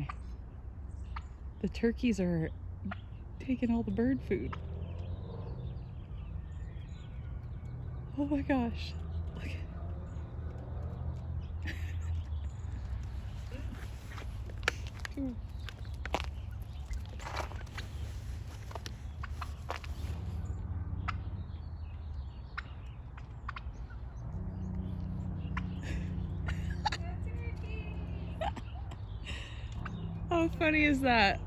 my. The turkeys are taking all the bird food. Oh my gosh. Look at How funny is that?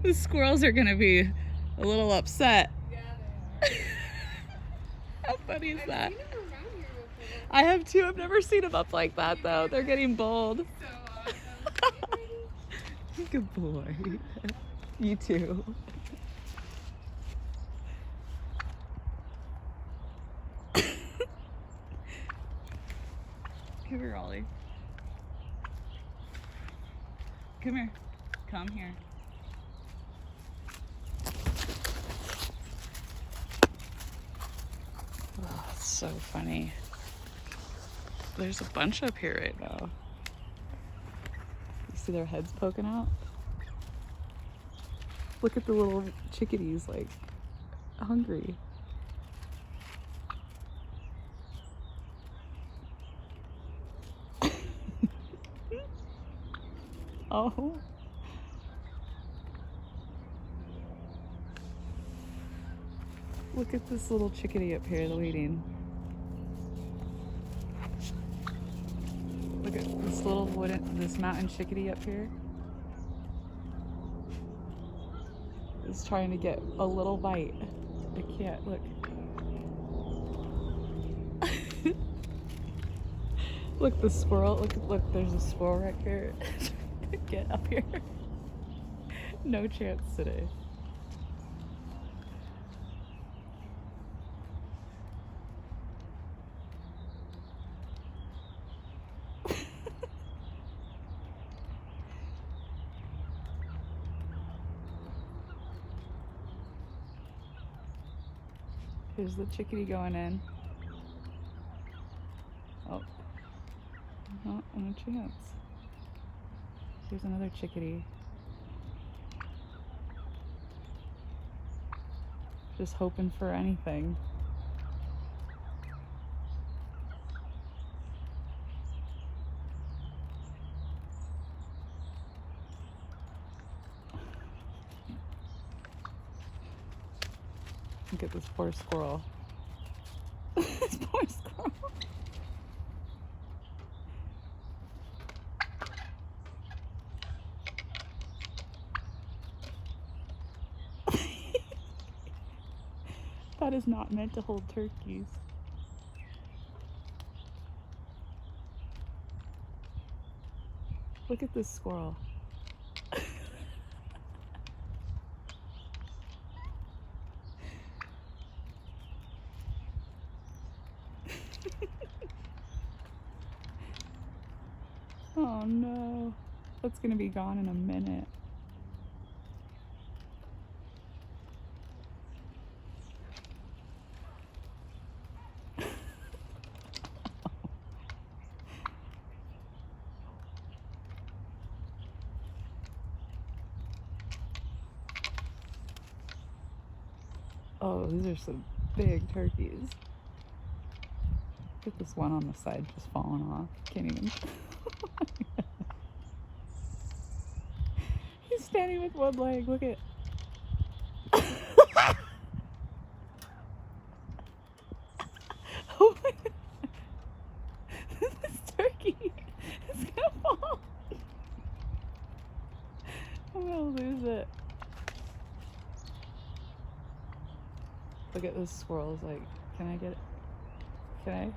The squirrels are gonna be a little upset. How funny is that? I have too. I've never seen them up like that though. They're getting bold. Good boy. You too. Come here, Ollie. Come here. Come here. Oh, it's so funny. There's a bunch up here right now. You see their heads poking out? Look at the little chickadees, like, hungry. Oh. Look at this little chickadee up here waiting. Look at this little this mountain chickadee up here. Is trying to get a little bite. I can't, look. Look, the squirrel, look, there's a squirrel right here. Get up here. No chance today. Here's the chickadee going in. Oh, no chance. Here's another chickadee. Just hoping for anything. Look at this poor squirrel. This poor squirrel. That is not meant to hold turkeys. Look at this squirrel. Oh no, that's gonna be gone in a minute. Oh, these are some big turkeys. Look at this one on the side just falling off. Can't even. He's standing with one leg. Look at. Oh my God. This turkey is gonna fall. I'm gonna lose it. Look at this squirrel's like, can I get it? Can I?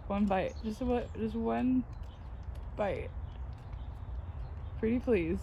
One bite. Just one bite. Pretty please.